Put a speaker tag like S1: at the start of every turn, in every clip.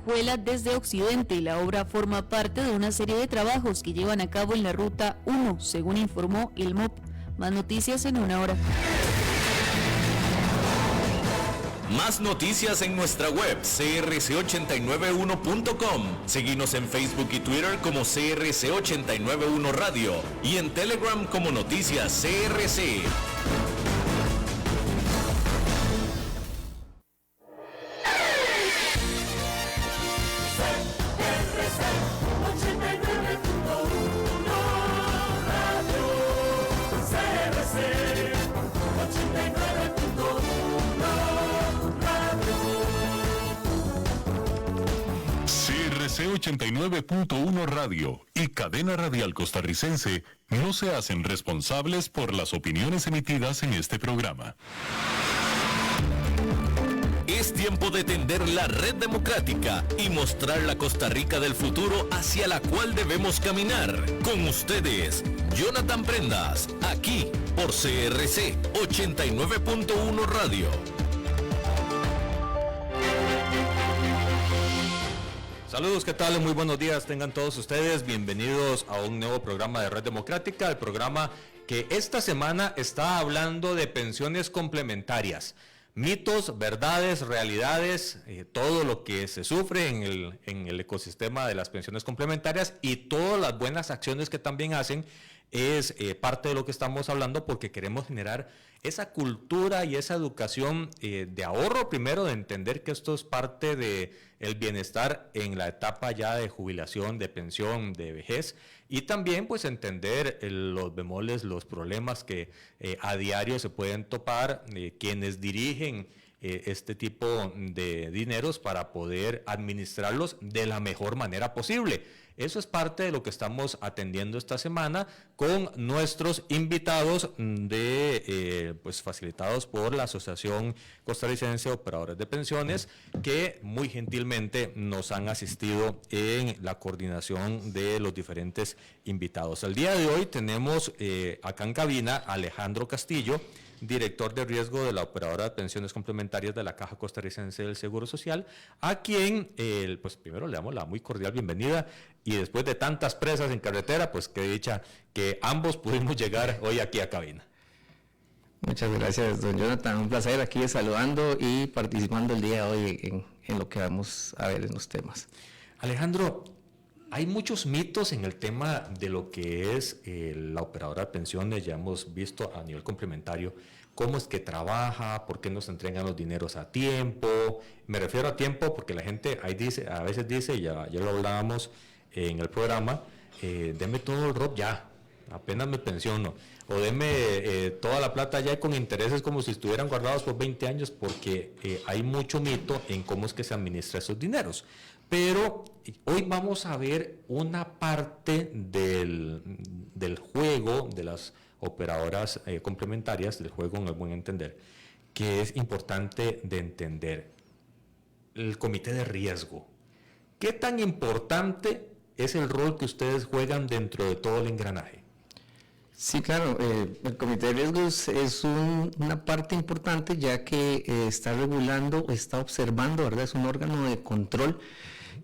S1: Juela desde Occidente. La obra forma parte de una serie de trabajos que llevan a cabo en la Ruta 1, según informó el MOP. Más noticias en una hora.
S2: Más noticias en nuestra web crc891.com. Seguinos en Facebook y Twitter como CRC891 Radio y en Telegram como Noticias CRC.
S3: CRC 89.1 Radio y Cadena Radial Costarricense no se hacen responsables por las opiniones emitidas en este programa.
S2: Es tiempo de tender la red democrática y mostrar la Costa Rica del futuro hacia la cual debemos caminar. Con ustedes, Jonathan Prendas, aquí por CRC 89.1 Radio.
S4: Saludos, ¿qué tal? Muy buenos días, tengan todos ustedes bienvenidos a un nuevo programa de Red Democrática, el programa que esta semana está hablando de pensiones complementarias, mitos, verdades, realidades, todo lo que se sufre en el ecosistema de las pensiones complementarias y todas las buenas acciones que también hacen es parte de lo que estamos hablando porque queremos generar esa cultura y esa educación de ahorro, primero de entender que esto es parte de el bienestar en la etapa ya de jubilación, de pensión, de vejez, y también pues entender los bemoles, los problemas que a diario se pueden topar quienes dirigen este tipo de dineros para poder administrarlos de la mejor manera posible. Eso es parte de lo que estamos atendiendo esta semana con nuestros invitados pues facilitados por la Asociación Costarricense de Operadores de Pensiones, que muy gentilmente nos han asistido en la coordinación de los diferentes invitados. El día de hoy tenemos acá en cabina a Alejandro Castillo, director de riesgo de la Operadora de Pensiones Complementarias de la Caja Costarricense del Seguro Social, a quien, pues primero le damos la muy cordial bienvenida y después de tantas presas en carretera, pues qué dicha que ambos pudimos llegar hoy aquí a cabina.
S5: Muchas gracias, don Jonathan, un placer aquí saludando y participando el día de hoy en lo que vamos a ver en los temas.
S4: Alejandro, hay muchos mitos en el tema de lo que es la operadora de pensiones. Ya hemos visto a nivel complementario cómo es que trabaja, por qué nos entregan los dineros a tiempo. Me refiero a tiempo porque la gente ahí dice, a veces dice, ya lo hablábamos en el programa, deme todo el ROP ya, apenas me pensiono, o deme toda la plata ya con intereses como si estuvieran guardados por 20 años, porque hay mucho mito en cómo es que se administra esos dineros. Pero hoy vamos a ver una parte del juego de las operadoras complementarias, del juego en el buen entender, que es importante de entender. El comité de riesgo. ¿Qué tan importante es el rol que ustedes juegan dentro de todo el engranaje?
S5: Sí, claro, el comité de riesgos es una parte importante ya que está regulando, está observando, ¿verdad? Es un órgano de control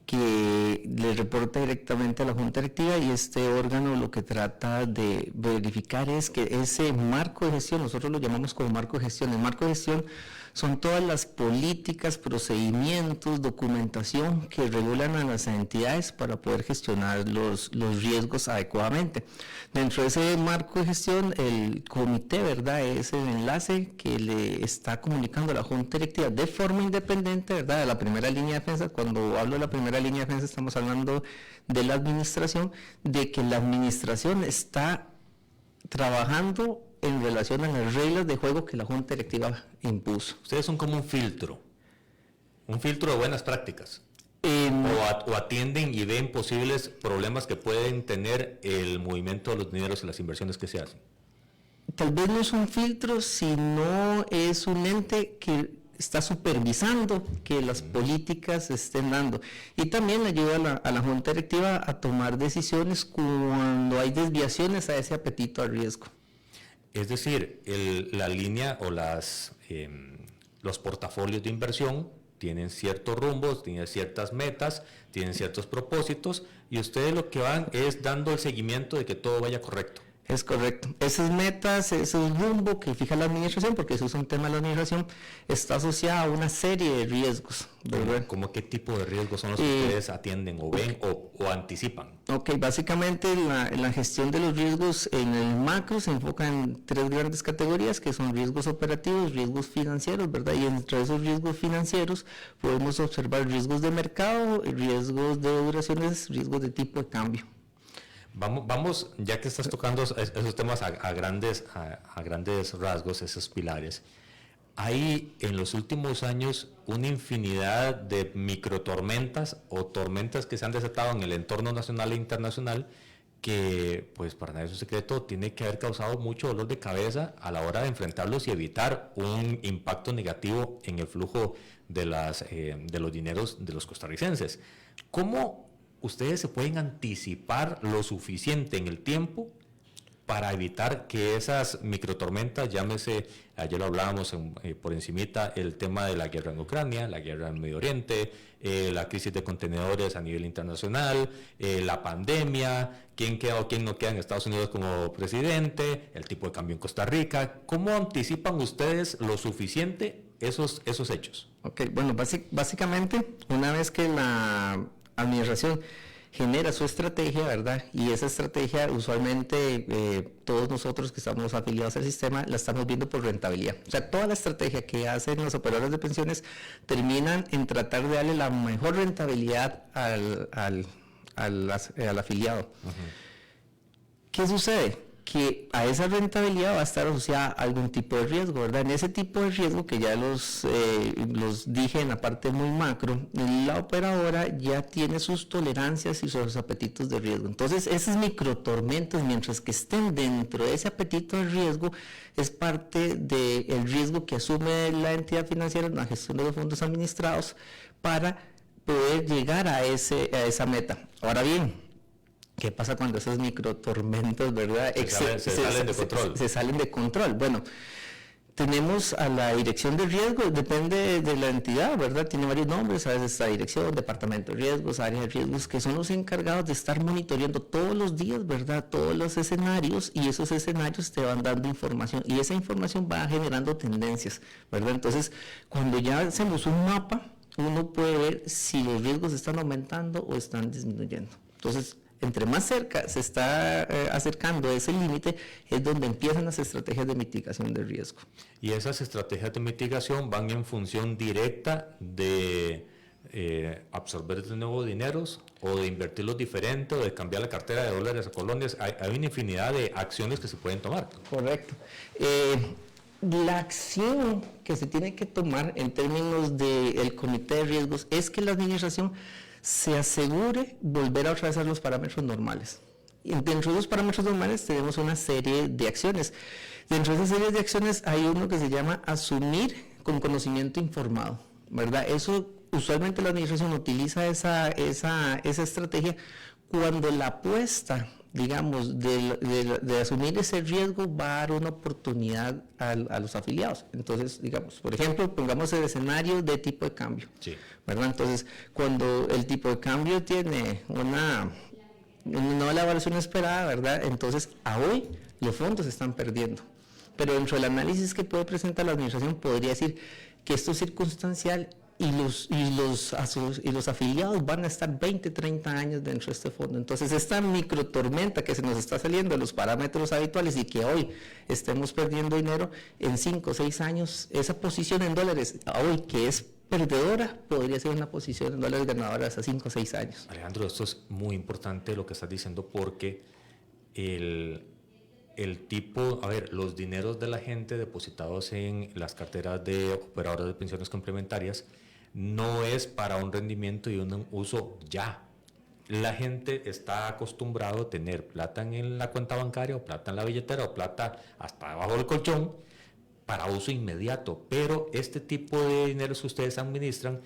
S5: que le reporta directamente a la Junta Directiva y este órgano lo que trata de verificar es que ese marco de gestión, nosotros lo llamamos como marco de gestión, el marco de gestión son todas las políticas, procedimientos, documentación que regulan a las entidades para poder gestionar los riesgos adecuadamente. Dentro de ese marco de gestión, el comité, ¿verdad?, es el enlace que le está comunicando a la Junta Directiva de forma independiente, ¿verdad?, de la primera línea de defensa. Cuando hablo de la primera línea de defensa estamos hablando de la administración, de que la administración está trabajando en relación a las reglas de juego que la Junta Directiva impuso.
S4: Ustedes son como un filtro de buenas prácticas. O atienden y ven posibles problemas que pueden tener el movimiento de los dineros y las inversiones que se hacen.
S5: Tal vez no es un filtro, sino es un ente que está supervisando que las políticas se estén dando y también ayuda a la Junta Directiva a tomar decisiones cuando hay desviaciones a ese apetito al riesgo.
S4: Es decir, la línea o los portafolios de inversión tienen ciertos rumbos, tienen ciertas metas, tienen ciertos propósitos, y ustedes lo que van es dando el seguimiento de que todo vaya correcto.
S5: Es correcto. Esas metas, ese rumbo que fija la administración, porque eso es un tema de la administración, está asociado a una serie de riesgos.
S4: ¿Cómo qué tipo de riesgos son los que ustedes atienden o ven o anticipan?
S5: Ok, básicamente la gestión de los riesgos en el macro se enfoca en 3 grandes categorías, que son riesgos operativos, riesgos financieros, ¿verdad? Y entre esos riesgos financieros podemos observar riesgos de mercado, riesgos de duraciones, riesgos de tipo de cambio.
S4: Vamos, ya que estás tocando esos temas a grandes rasgos, esos pilares, hay en los últimos años una infinidad de microtormentas o tormentas que se han desatado en el entorno nacional e internacional que, pues para nadie es un secreto, tiene que haber causado mucho dolor de cabeza a la hora de enfrentarlos y evitar un impacto negativo en el flujo de los dineros de los costarricenses. ¿Cómo ustedes se pueden anticipar lo suficiente en el tiempo para evitar que esas microtormentas, llámese, ayer lo hablábamos por encimita, el tema de la guerra en Ucrania, la guerra en Medio Oriente, la crisis de contenedores a nivel internacional, la pandemia, quién queda o quién no queda en Estados Unidos como presidente, el tipo de cambio en Costa Rica? ¿Cómo anticipan ustedes lo suficiente esos hechos?
S5: Ok, bueno, básicamente, una vez que la administración genera su estrategia, ¿verdad? Y esa estrategia usualmente todos nosotros que estamos afiliados al sistema la estamos viendo por rentabilidad. O sea, toda la estrategia que hacen los operadores de pensiones terminan en tratar de darle la mejor rentabilidad al afiliado. ¿Qué sucede? Que a esa rentabilidad va a estar asociada algún tipo de riesgo, ¿verdad? En ese tipo de riesgo que ya los dije en la parte muy macro, la operadora ya tiene sus tolerancias y sus apetitos de riesgo. Entonces, esas microtormentas, mientras que estén dentro de ese apetito de riesgo, es parte del riesgo que asume la entidad financiera en la gestión de los fondos administrados para poder llegar a esa meta. Ahora bien, ¿qué pasa cuando esas microtormentas, verdad,
S4: se salen de control?
S5: Se salen de control. Bueno, tenemos a la dirección de riesgos, depende de la entidad, ¿verdad? Tiene varios nombres, a veces está dirección, departamento de riesgos, área de riesgos, que son los encargados de estar monitoreando todos los días, ¿verdad? Todos los escenarios, y esos escenarios te van dando información, y esa información va generando tendencias, ¿verdad? Entonces, cuando ya hacemos un mapa, uno puede ver si los riesgos están aumentando o están disminuyendo. Entonces, entre más cerca se está acercando ese límite, es donde empiezan las estrategias de mitigación de riesgo.
S4: Y esas estrategias de mitigación van en función directa de absorber de nuevo dineros o de invertirlos diferente o de cambiar la cartera de dólares a colones. Hay una infinidad de acciones que se pueden tomar.
S5: Correcto. La acción que se tiene que tomar en términos del comité de riesgos es que la administración se asegure volver a otra vez a los parámetros normales. Y dentro de los parámetros normales tenemos una serie de acciones. Dentro de esas series de acciones hay uno que se llama asumir con conocimiento informado, ¿verdad? Eso usualmente la administración utiliza esa estrategia cuando la apuesta, digamos, de asumir ese riesgo va a dar una oportunidad a los afiliados. Entonces, digamos, por ejemplo, pongamos el escenario de tipo de cambio,
S4: sí,
S5: ¿verdad? Entonces, cuando el tipo de cambio tiene no la evaluación esperada, ¿verdad? Entonces, a hoy los fondos se están perdiendo. Pero dentro del análisis que puede presentar la administración, podría decir que esto es circunstancial y los afiliados van a estar 20, 30 años dentro de este fondo. Entonces, esta microtormenta que se nos está saliendo de los parámetros habituales y que hoy estemos perdiendo dinero, en 5 o 6 años, esa posición en dólares, hoy que es perdedora, podría ser una posición en dólares ganadora hace 5 o 6 años.
S4: Alejandro, esto es muy importante lo que estás diciendo porque los dineros de la gente depositados en las carteras de operadoras de pensiones complementarias no es para un rendimiento y un uso ya. La gente está acostumbrado a tener plata en la cuenta bancaria o plata en la billetera o plata hasta abajo del colchón para uso inmediato, pero este tipo de dineros que ustedes administran,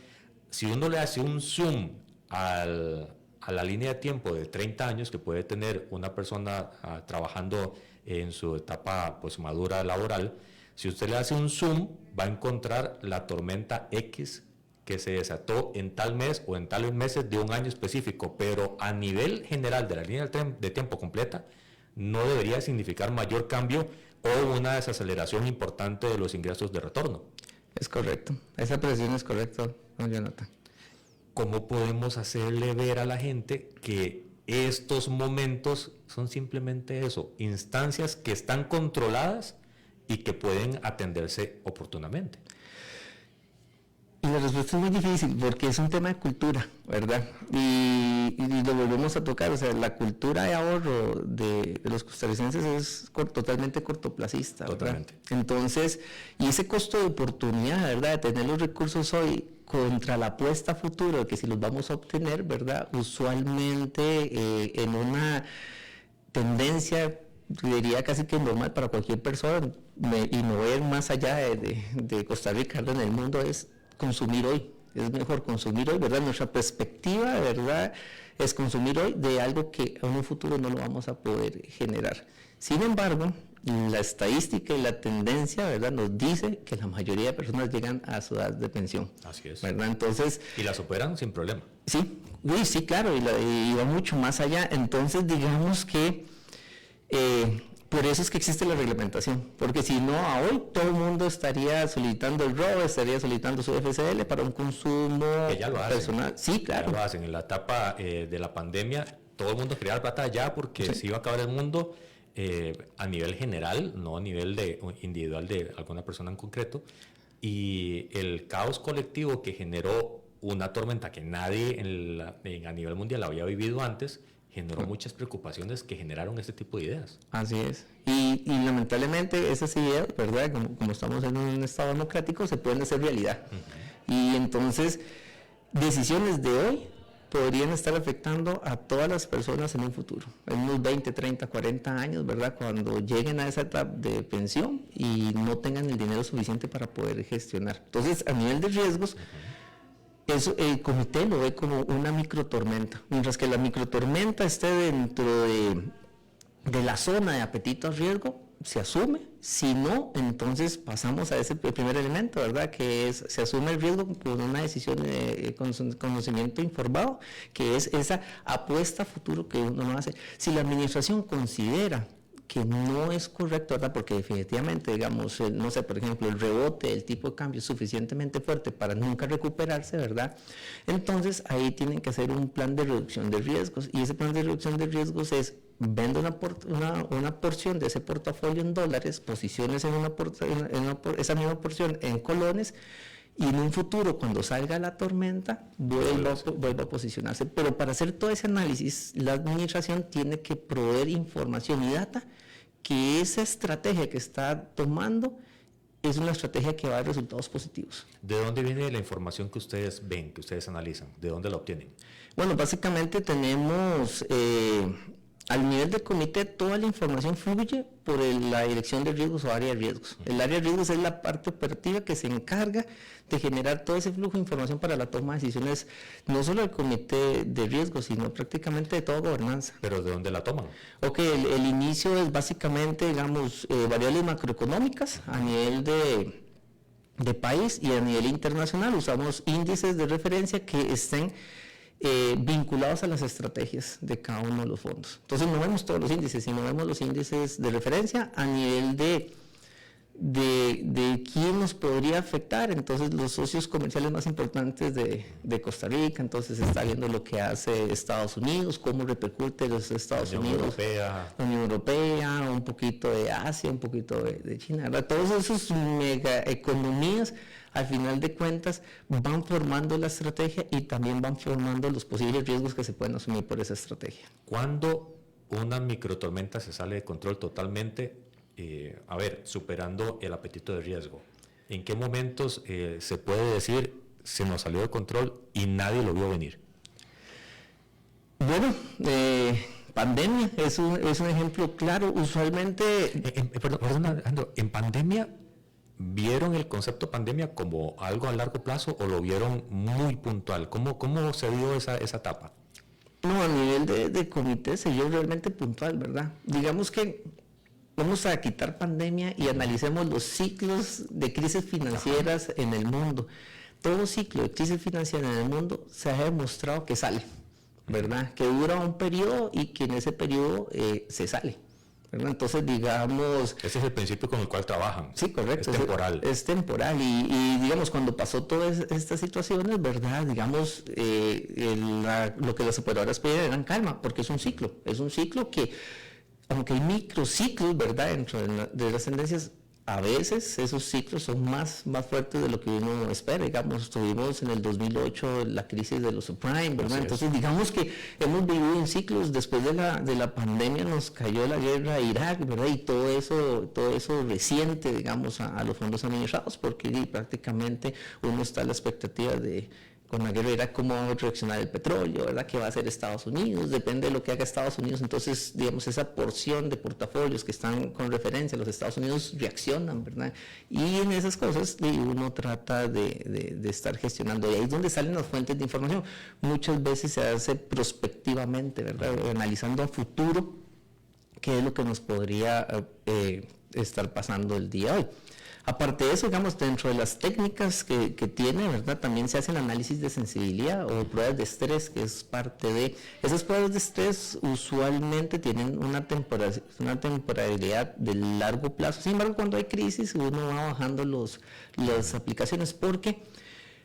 S4: si uno le hace un zoom a la línea de tiempo de 30 años que puede tener una persona trabajando en su etapa pues madura laboral, si usted le hace un zoom va a encontrar la tormenta X que se desató en tal mes o en tales meses de un año específico, pero a nivel general de la línea de tiempo completa, no debería significar mayor cambio o una desaceleración importante de los ingresos de retorno.
S5: Es correcto, esa presión es correcta, don Jonathan.
S4: ¿Cómo podemos hacerle ver a la gente que estos momentos son simplemente eso, instancias que están controladas y que pueden atenderse oportunamente?
S5: Y la respuesta es muy difícil porque es un tema de cultura, ¿verdad? Y lo volvemos a tocar, o sea, la cultura de ahorro de los costarricenses es totalmente cortoplacista, ¿verdad?
S4: Totalmente.
S5: Entonces, y ese costo de oportunidad, ¿verdad? De tener los recursos hoy contra la apuesta a futuro, de que si los vamos a obtener, ¿verdad? Usualmente en una tendencia, diría casi que normal para cualquier persona, y no ver más allá de Costa Rica, en el mundo, es consumir hoy. Es mejor consumir hoy, ¿verdad? Nuestra perspectiva, ¿verdad?, es consumir hoy de algo que en un futuro no lo vamos a poder generar. Sin embargo, la estadística y la tendencia, ¿verdad?, nos dice que la mayoría de personas llegan a su edad de pensión.
S4: Así es.
S5: ¿Verdad? Entonces...
S4: Y la superan sin problema.
S5: Sí, sí, claro, y va mucho más allá. Entonces, digamos que... por eso es que existe la reglamentación, porque si no, a hoy todo el mundo estaría solicitando el ROE, estaría solicitando su FCL para un consumo
S4: que ya lo
S5: personal.
S4: Hacen.
S5: Sí, claro.
S4: Ya lo hacen. En la etapa de la pandemia, todo el mundo quería la plata ya porque
S5: Sí.
S4: se iba a acabar el mundo a nivel general, no a nivel individual de alguna persona en concreto. Y el caos colectivo que generó una tormenta que nadie a nivel mundial había vivido antes, generó muchas preocupaciones que generaron este tipo de ideas.
S5: Así es. Y lamentablemente esas ideas, ¿verdad?, como estamos en un estado democrático, se pueden hacer realidad. Uh-huh. Y entonces, decisiones de hoy podrían estar afectando a todas las personas en un futuro, en unos 20, 30, 40 años, ¿verdad?, cuando lleguen a esa etapa de pensión y no tengan el dinero suficiente para poder gestionar. Entonces, a nivel de riesgos, eso, el comité lo ve como una microtormenta, mientras que la microtormenta esté dentro de la zona de apetito a riesgo, se asume. Si no, entonces pasamos a ese primer elemento, ¿verdad?, que es, se asume el riesgo por una decisión con conocimiento informado, que es esa apuesta a futuro que uno no hace. Si la administración considera que no es correcto, ¿verdad?, porque definitivamente, digamos, no sé, por ejemplo, el rebote del tipo de cambio es suficientemente fuerte para nunca recuperarse, ¿verdad?, entonces ahí tienen que hacer un plan de reducción de riesgos, y ese plan de reducción de riesgos es: vende una porción de ese portafolio en dólares, posiciones en esa misma porción en colones, y en un futuro, cuando salga la tormenta, vuelva a posicionarse. Pero para hacer todo ese análisis, la administración tiene que proveer información y data que esa estrategia que está tomando es una estrategia que va a dar resultados positivos.
S4: ¿De dónde viene la información que ustedes ven, que ustedes analizan? ¿De dónde la obtienen?
S5: Bueno, básicamente tenemos... al nivel del comité, toda la información fluye por la dirección de riesgos o área de riesgos. El área de riesgos es la parte operativa que se encarga de generar todo ese flujo de información para la toma de decisiones, no solo del comité de riesgos, sino prácticamente de toda gobernanza.
S4: ¿Pero de dónde la toman?
S5: Ok, el inicio es básicamente, digamos, variables macroeconómicas a nivel de país y a nivel internacional. Usamos índices de referencia que estén vinculados a las estrategias de cada uno de los fondos. Entonces no vemos todos los índices, sino vemos los índices de referencia a nivel de quién nos podría afectar. Entonces los socios comerciales más importantes de Costa Rica, entonces está viendo lo que hace Estados Unidos, cómo repercute los Estados Unidos, la Unión Europea, un poquito de Asia, un poquito de China, ¿verdad? Todos esos mega economías, al final de cuentas, van formando la estrategia y también van formando los posibles riesgos que se pueden asumir por esa estrategia.
S4: ¿Cuándo una microtormenta se sale de control totalmente, superando el apetito de riesgo? ¿En qué momentos se puede decir se nos salió de control y nadie lo vio venir?
S5: Bueno, pandemia es un ejemplo claro. Usualmente...
S4: Perdón, Alejandro, en pandemia... ¿Vieron el concepto pandemia como algo a largo plazo o lo vieron muy puntual? ¿Cómo se dio esa etapa?
S5: No, a nivel de comité se vio realmente puntual, ¿verdad? Digamos que vamos a quitar pandemia y analicemos los ciclos de crisis financieras en el mundo. todo ciclo de crisis financiera en el mundo se ha demostrado que sale, ¿verdad? Que dura un periodo y que en ese periodo se sale, ¿verdad? Entonces, digamos...
S4: Ese es el principio con el cual trabajan.
S5: Sí, correcto.
S4: Es temporal.
S5: Es temporal y digamos, cuando pasó todas estas situaciones, ¿verdad? Digamos, lo que las operadoras pedían era calma, porque es un ciclo que, aunque hay microciclos, ¿verdad? Dentro de las tendencias, a veces esos ciclos son más fuertes de lo que uno espera. Digamos, tuvimos en el 2008 la crisis de los subprime, ¿verdad? Entonces, digamos que hemos vivido en ciclos. Después de la pandemia nos cayó la guerra a Irak, ¿verdad? Y todo eso reciente, digamos, a los fondos administrados, porque prácticamente uno está a la expectativa de, con la guerra de Irak, cómo va a reaccionar el petróleo, ¿verdad? ¿Qué va a hacer Estados Unidos? Depende de lo que haga Estados Unidos. Entonces, digamos, esa porción de portafolios que están con referencia a los Estados Unidos reaccionan, ¿verdad? Y en esas cosas uno trata de estar gestionando. Y ahí es donde salen las fuentes de información. Muchas veces se hace prospectivamente, ¿verdad? Analizando a futuro qué es lo que nos podría estar pasando el día de hoy. Aparte de eso, digamos, dentro de las técnicas que tiene, ¿verdad? También se hacen análisis de sensibilidad o pruebas de estrés, que es parte de... Esas pruebas de estrés usualmente tienen una temporalidad de largo plazo. Sin embargo, cuando hay crisis, uno va bajando las aplicaciones, porque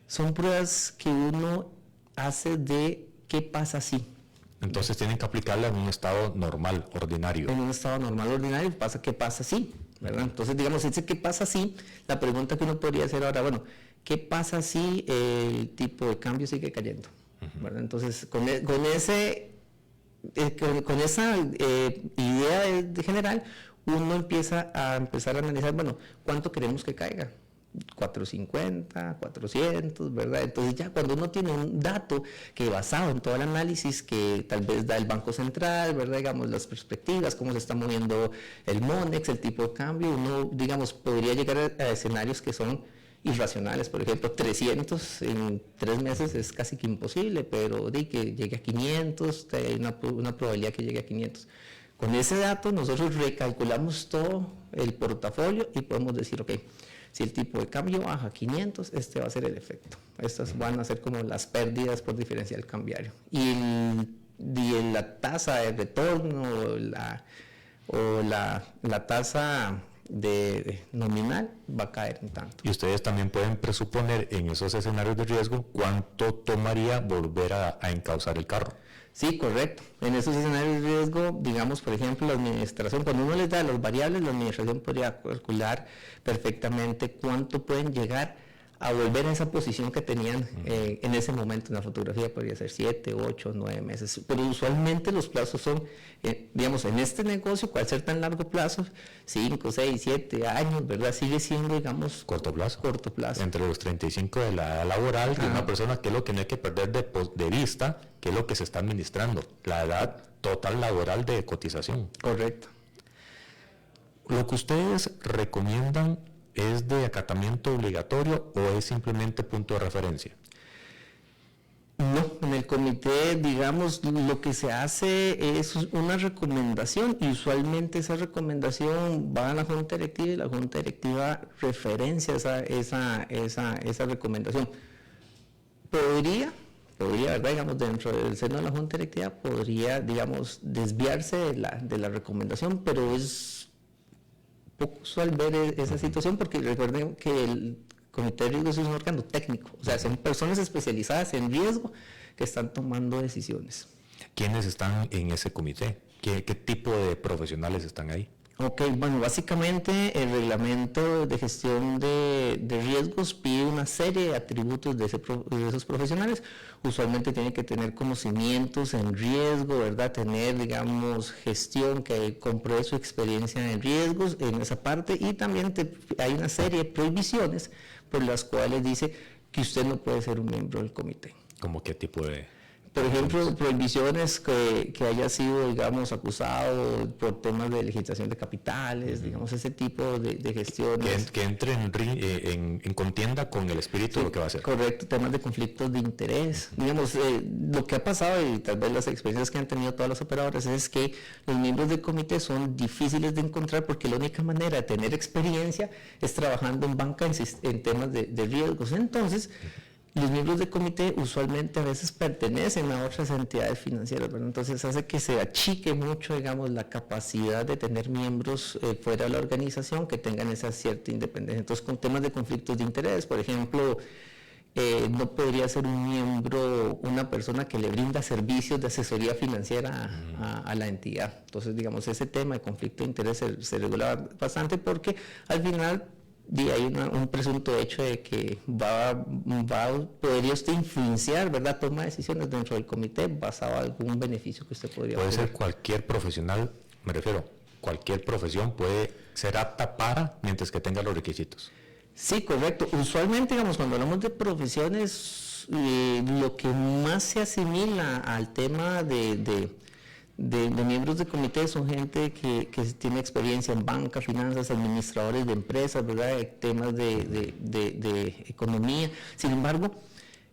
S5: son pruebas que uno hace de qué pasa si.
S4: Entonces tienen que aplicarla en un estado normal, ordinario.
S5: En un estado normal, ordinario, ¿qué pasa si? ¿Verdad? Entonces, digamos, ¿qué pasa si? La pregunta que uno podría hacer ahora, bueno, ¿qué pasa si el tipo de cambio sigue cayendo? ¿Verdad? Entonces, con esa idea de general, uno empieza a analizar, bueno, ¿cuánto queremos que caiga? 450, 400, ¿verdad? Entonces ya cuando uno tiene un dato que basado en todo el análisis que tal vez da el Banco Central, ¿verdad? Digamos, las perspectivas, cómo se está moviendo el MONEX, el tipo de cambio, uno, digamos, podría llegar a escenarios que son irracionales. Por ejemplo, 300 en 3 meses es casi que imposible, pero de que llegue a 500, hay una probabilidad que llegue a 500. Con ese dato nosotros recalculamos todo el portafolio y podemos decir, ok, si el tipo de cambio baja a 500, este va a ser el efecto. Estas van a ser como las pérdidas por diferencial cambiario. Y la tasa de retorno o la tasa de nominal va a caer un tanto.
S4: Y ustedes también pueden presuponer en esos escenarios de riesgo cuánto tomaría volver a encauzar el carro.
S5: Sí, correcto. En esos escenarios de riesgo, digamos, por ejemplo, la administración, cuando uno les da las variables, la administración podría calcular perfectamente cuánto pueden llegar a volver a esa posición que tenían en ese momento. En la fotografía podría ser 7, 8, 9 meses, pero usualmente los plazos son, digamos, en este negocio, al ser tan largo plazo, 5, 6, 7 años, ¿verdad? Sigue siendo, digamos,
S4: corto plazo. Entre los 35 de la edad laboral de una persona, que es lo que no hay que perder de vista, que es lo que se está administrando, la edad total laboral de cotización.
S5: Correcto.
S4: Lo que ustedes recomiendan, ¿es de acatamiento obligatorio o es simplemente punto de referencia?
S5: No, en el comité, digamos, lo que se hace es una recomendación y usualmente esa recomendación va a la Junta Directiva y la Junta Directiva referencia esa recomendación. Podría, ¿verdad? Digamos, dentro del seno de la Junta Directiva podría, digamos, desviarse de la recomendación, pero es poco usual ver esa situación, porque recuerden que el comité de riesgos es un órgano técnico, o sea, son personas especializadas en riesgo que están tomando decisiones.
S4: ¿Quiénes están en ese comité? ¿Qué tipo de profesionales están ahí?
S5: Ok, bueno, básicamente el reglamento de gestión de riesgos pide una serie de atributos de esos profesionales. Usualmente tienen que tener conocimientos en riesgo, ¿verdad? Tener, digamos, gestión que compruebe su experiencia en riesgos en esa parte, y también hay una serie de prohibiciones por las cuales dice que usted no puede ser un miembro del comité.
S4: ¿Cómo qué tipo de...?
S5: Por ejemplo, prohibiciones que haya sido, digamos, acusado por temas de legislación de capitales, digamos, ese tipo de gestiones.
S4: Que entre en contienda con el espíritu de lo que va a hacer.
S5: Correcto, temas de conflictos de interés. Digamos, lo que ha pasado, y tal vez las experiencias que han tenido todas las operadoras, es que los miembros del comité son difíciles de encontrar, porque la única manera de tener experiencia es trabajando en banca en temas de riesgos. Entonces, los miembros del comité usualmente a veces pertenecen a otras entidades financieras, ¿verdad? Entonces hace que se achique mucho, digamos, la capacidad de tener miembros fuera de la organización que tengan esa cierta independencia. Entonces, con temas de conflictos de interés, por ejemplo, no podría ser un miembro una persona que le brinda servicios de asesoría financiera a la entidad. Entonces, digamos, ese tema de conflicto de interés se regula bastante porque al final hay un presunto hecho de que podría usted influenciar, ¿verdad?, toma de decisiones dentro del comité basado en algún beneficio que usted podría
S4: Puede
S5: obtener.
S4: ser cualquier profesional, me refiero, cualquier profesión puede ser apta para, mientras que tenga los requisitos.
S5: Sí, correcto. Usualmente, digamos, cuando hablamos de profesiones, lo que más se asimila al tema de miembros de comité son gente que tiene experiencia en banca, finanzas, administradores de empresas, ¿verdad?, temas de economía. Sin embargo,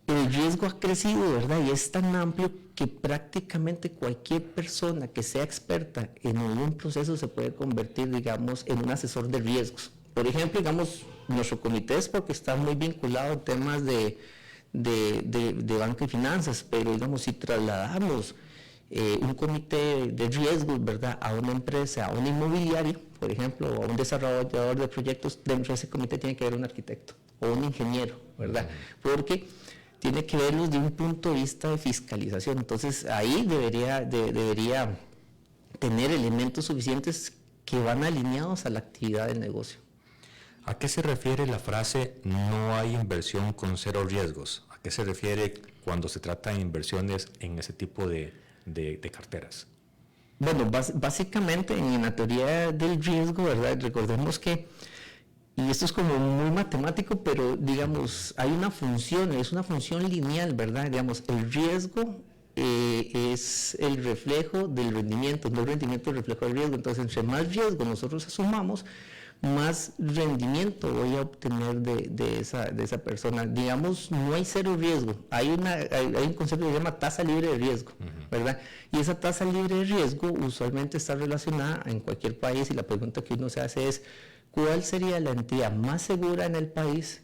S5: el riesgo ha crecido, ¿verdad?, y es tan amplio que prácticamente cualquier persona que sea experta en algún proceso se puede convertir, digamos, en un asesor de riesgos. Por ejemplo, digamos, nuestro comité es porque está muy vinculado a temas de banca y finanzas, pero digamos, si trasladamos un comité de riesgos, ¿verdad?, a una empresa, a una inmobiliaria, por ejemplo, o a un desarrollador de proyectos, dentro de ese comité tiene que haber un arquitecto o un ingeniero, ¿verdad? Porque tiene que verlos de un punto de vista de fiscalización. Entonces, ahí debería tener elementos suficientes que van alineados a la actividad del negocio.
S4: ¿A qué se refiere la frase no hay inversión con cero riesgos? ¿A qué se refiere cuando se trata de inversiones en ese tipo de carteras?
S5: Bueno, básicamente en la teoría del riesgo, ¿verdad? Recordemos que, y esto es como muy matemático, pero digamos, hay una función, es una función lineal, ¿verdad? Digamos, el riesgo es el reflejo del rendimiento, no el rendimiento es el reflejo del riesgo. Entonces, entre más riesgo nosotros asumamos, más rendimiento voy a obtener de esa persona. Digamos, no hay cero riesgo. Hay un concepto que se llama tasa libre de riesgo, ¿verdad? Y esa tasa libre de riesgo usualmente está relacionada en cualquier país, y la pregunta que uno se hace es, ¿cuál sería la entidad más segura en el país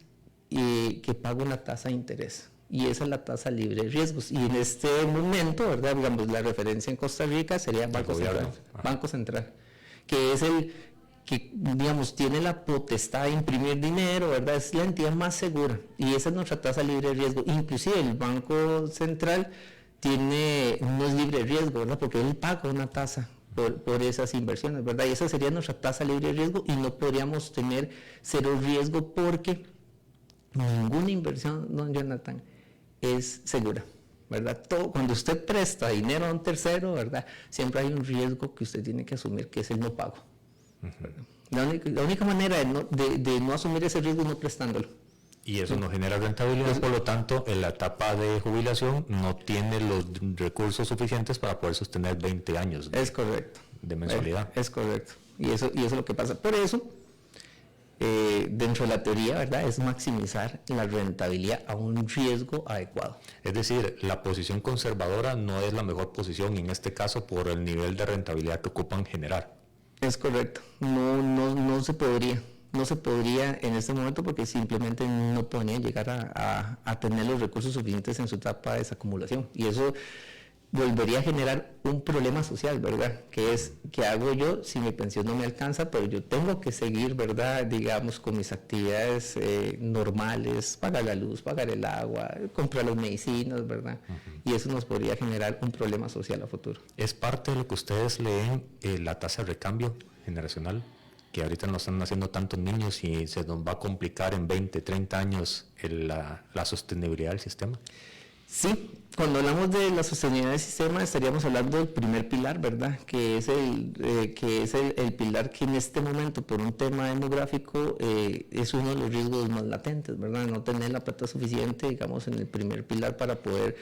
S5: que paga una tasa de interés? Y esa es la tasa libre de riesgos. Y en este momento, ¿verdad?, digamos, la referencia en Costa Rica sería Banco Central, que es el que, digamos, tiene la potestad de imprimir dinero, ¿verdad? Es la entidad más segura y esa es nuestra tasa libre de riesgo. Inclusive el Banco Central no es libre de riesgo, ¿verdad? Porque él paga una tasa por esas inversiones, ¿verdad? Y esa sería nuestra tasa libre de riesgo y no podríamos tener cero riesgo porque ninguna inversión, don Jonathan, es segura, ¿verdad? Cuando usted presta dinero a un tercero, ¿verdad?, siempre hay un riesgo que usted tiene que asumir, que es el no pago. La única manera de no asumir ese riesgo es no prestándolo.
S4: Y eso no genera rentabilidad, por lo tanto, en la etapa de jubilación no tiene los recursos suficientes para poder sostener 20 años
S5: es correcto.
S4: De mensualidad.
S5: Es correcto. Y eso es lo que pasa. Por eso, dentro de la teoría, ¿verdad?, es maximizar la rentabilidad a un riesgo adecuado.
S4: Es decir, la posición conservadora no es la mejor posición en este caso por el nivel de rentabilidad que ocupan generar.
S5: Es correcto, no se podría en este momento porque simplemente no podrían llegar a tener los recursos suficientes en su etapa de desacumulación, y eso volvería a generar un problema social, ¿verdad? Que es, ¿qué hago yo si mi pensión no me alcanza? Pero yo tengo que seguir, ¿verdad?, digamos, con mis actividades normales, pagar la luz, pagar el agua, comprar las medicinas, ¿verdad? Y eso nos podría generar un problema social a futuro.
S4: ¿Es parte de lo que ustedes leen la tasa de recambio generacional? Que ahorita no están naciendo tantos niños y se nos va a complicar en 20, 30 años la sostenibilidad del sistema.
S5: Sí, cuando hablamos de la sostenibilidad del sistema estaríamos hablando del primer pilar, ¿verdad? Que es el pilar que en este momento, por un tema demográfico, es uno de los riesgos más latentes, ¿verdad? No tener la plata suficiente, digamos, en el primer pilar para poder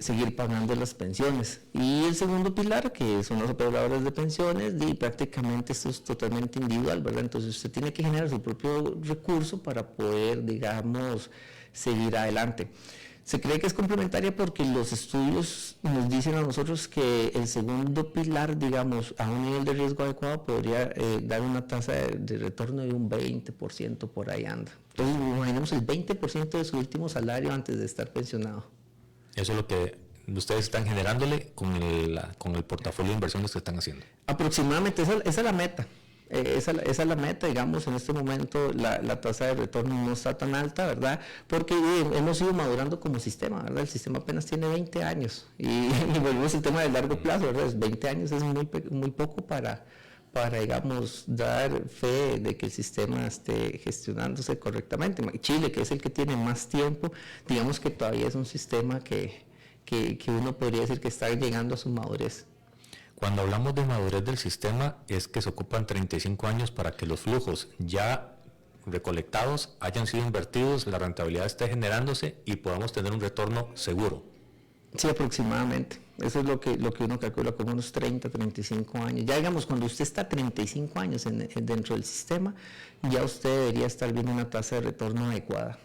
S5: seguir pagando las pensiones. Y el segundo pilar, que son los operadores de pensiones, y prácticamente esto es totalmente individual, ¿verdad? Entonces usted tiene que generar su propio recurso para poder, digamos, seguir adelante. Se cree que es complementaria porque los estudios nos dicen a nosotros que el segundo pilar, digamos, a un nivel de riesgo adecuado podría dar una tasa de retorno de un 20%, por ahí anda. Entonces, un imaginemos el 20% de su último salario antes de estar pensionado.
S4: Eso es lo que ustedes están generándole con el portafolio de inversiones que están haciendo.
S5: Aproximadamente, esa es la meta. Esa es la meta, digamos, en este momento la tasa de retorno no está tan alta, ¿verdad? Porque hemos ido madurando como sistema, ¿verdad? El sistema apenas tiene 20 años y volvemos al tema del largo plazo, ¿verdad? 20 años es muy poco para, digamos, dar fe de que el sistema esté gestionándose correctamente. Chile, que es el que tiene más tiempo, digamos que todavía es un sistema que uno podría decir que está llegando a su madurez.
S4: Cuando hablamos de madurez del sistema, es que se ocupan 35 años para que los flujos ya recolectados hayan sido invertidos, la rentabilidad esté generándose y podamos tener un retorno seguro.
S5: Sí, aproximadamente. Eso es lo que uno calcula como unos 30, 35 años. Ya digamos, cuando usted está 35 años dentro del sistema, ya usted debería estar viendo una tasa de retorno adecuada.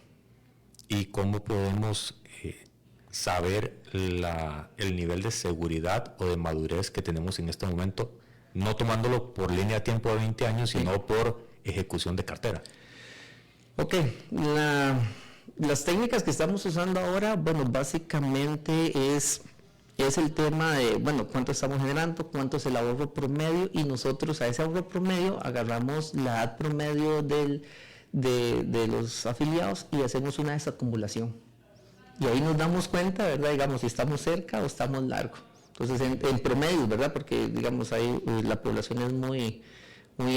S4: ¿Y cómo podemos saber el nivel de seguridad o de madurez que tenemos en este momento, no tomándolo por línea de tiempo de 20 años, sino por ejecución de cartera?
S5: Ok, las técnicas que estamos usando ahora, bueno, básicamente es el tema de, bueno, cuánto estamos generando, cuánto es el ahorro promedio, y nosotros a ese ahorro promedio agarramos la edad promedio de los afiliados y hacemos una desacumulación. Y ahí nos damos cuenta, ¿verdad? Digamos, si estamos cerca o estamos largo. Entonces, en promedio, ¿verdad? Porque, digamos, ahí la población es muy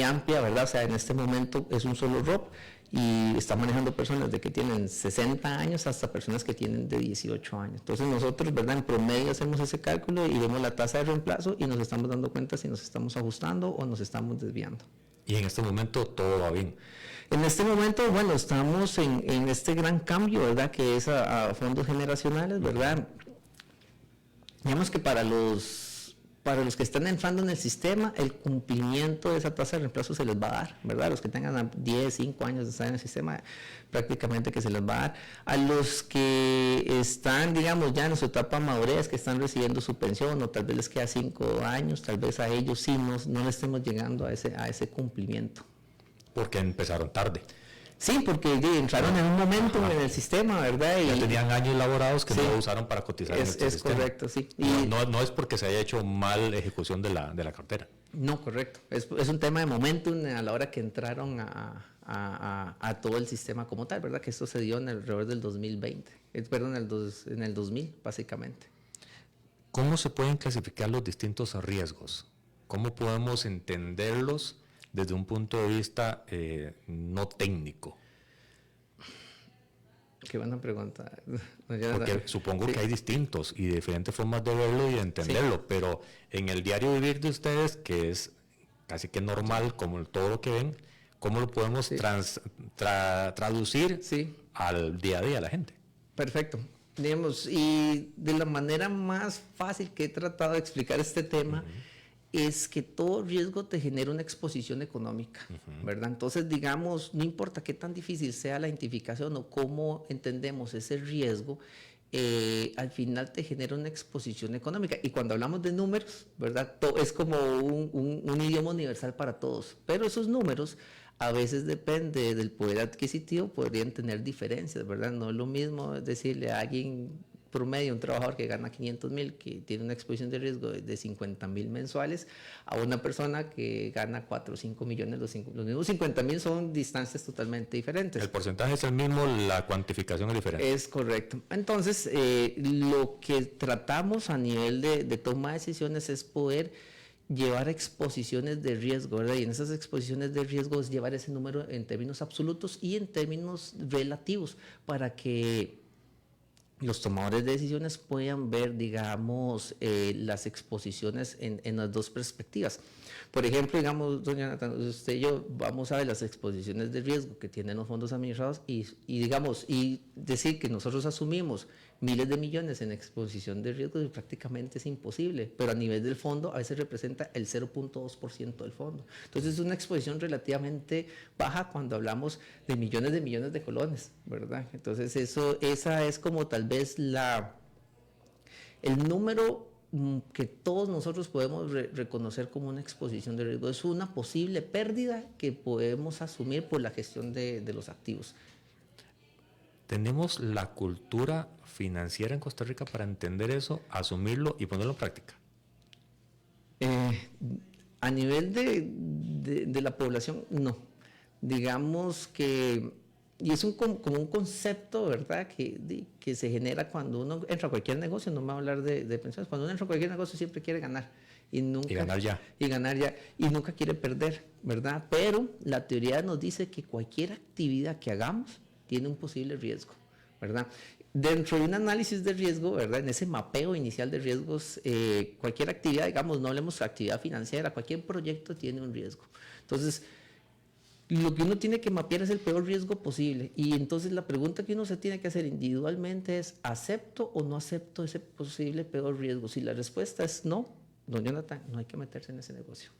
S5: amplia, ¿verdad? O sea, en este momento es un solo ROP y está manejando personas de que tienen 60 años hasta personas que tienen de 18 años. Entonces, nosotros, ¿verdad? En promedio hacemos ese cálculo y vemos la tasa de reemplazo y nos estamos dando cuenta si nos estamos ajustando o nos estamos desviando.
S4: Y en este momento todo va bien.
S5: En este momento, bueno, estamos en este gran cambio, ¿verdad? Que es a fondos generacionales, ¿verdad? Digamos que para los que están entrando en el sistema, el cumplimiento de esa tasa de reemplazo se les va a dar, ¿verdad? Los que tengan 10, 5 años de estar en el sistema, prácticamente que se les va a dar. A los que están, digamos, ya en su etapa de madurez, que están recibiendo su pensión, o tal vez les queda 5 años, tal vez a ellos sí no le estemos llegando a ese cumplimiento.
S4: Porque empezaron tarde.
S5: Sí, porque entraron en un momento en el sistema, ¿verdad?
S4: Ya tenían años laborados que no lo usaron para cotizar en este sistema.
S5: Es correcto, sí.
S4: Y no es porque se haya hecho mal ejecución de la cartera.
S5: No, correcto. Es un tema de momentum a la hora que entraron a todo el sistema como tal, ¿verdad? Que esto se dio alrededor del 2020, perdón, en el 2000, básicamente.
S4: ¿Cómo se pueden clasificar los distintos riesgos? ¿Cómo podemos entenderlos desde un punto de vista no técnico?
S5: Qué buena pregunta.
S4: Porque supongo que hay distintos y diferentes formas de verlo y de entenderlo, pero en el diario vivir de ustedes, que es casi que normal como todo lo que ven, ¿cómo lo podemos traducir al día a día de la gente?
S5: Perfecto. Digamos, y de la manera más fácil que he tratado de explicar este tema, es que todo riesgo te genera una exposición económica, ¿verdad? Entonces, digamos, no importa qué tan difícil sea la identificación o cómo entendemos ese riesgo, al final te genera una exposición económica. Y cuando hablamos de números, ¿verdad? Es como un idioma universal para todos, pero esos números a veces depende del poder adquisitivo, podrían tener diferencias, ¿verdad? No es lo mismo decirle a alguien promedio, un trabajador que gana 500,000, que tiene una exposición de riesgo de 50,000 mensuales, a una persona que gana 4 o 5 millones, los mismos 50,000 son distancias totalmente diferentes.
S4: El porcentaje es el mismo, la cuantificación es diferente.
S5: Es correcto. Entonces, lo que tratamos a nivel de toma de decisiones es poder llevar exposiciones de riesgo, ¿verdad? Y en esas exposiciones de riesgo es llevar ese número en términos absolutos y en términos relativos para que los tomadores de decisiones puedan ver, digamos, las exposiciones en las dos perspectivas. Por ejemplo, digamos, doña Nathan, usted y yo vamos a ver las exposiciones de riesgo que tienen los fondos administrados y decir que nosotros asumimos miles de millones en exposición de riesgo prácticamente es imposible, pero a nivel del fondo a veces representa el 0.2% del fondo. Entonces es una exposición relativamente baja cuando hablamos de millones de colones, ¿verdad? Entonces esa es como tal vez el número que todos nosotros podemos reconocer como una exposición de riesgo. Es una posible pérdida que podemos asumir por la gestión de los activos.
S4: ¿Tenemos la cultura financiera en Costa Rica para entender eso, asumirlo y ponerlo en práctica?
S5: A nivel de la población, no. Digamos que, y es como un concepto, ¿verdad?, que se genera cuando uno entra a cualquier negocio. No me voy a hablar de pensiones. Cuando uno entra a cualquier negocio siempre quiere ganar. Y ganar ya. Y nunca quiere perder, ¿verdad? Pero la teoría nos dice que cualquier actividad que hagamos tiene un posible riesgo, ¿verdad? Dentro de un análisis de riesgo, ¿verdad?, en ese mapeo inicial de riesgos, cualquier actividad, digamos, no hablemos de actividad financiera, cualquier proyecto tiene un riesgo. Entonces, lo que uno tiene que mapear es el peor riesgo posible. Y entonces la pregunta que uno se tiene que hacer individualmente es, ¿acepto o no acepto ese posible peor riesgo? Si la respuesta es no, don Jonathan, no hay que meterse en ese negocio,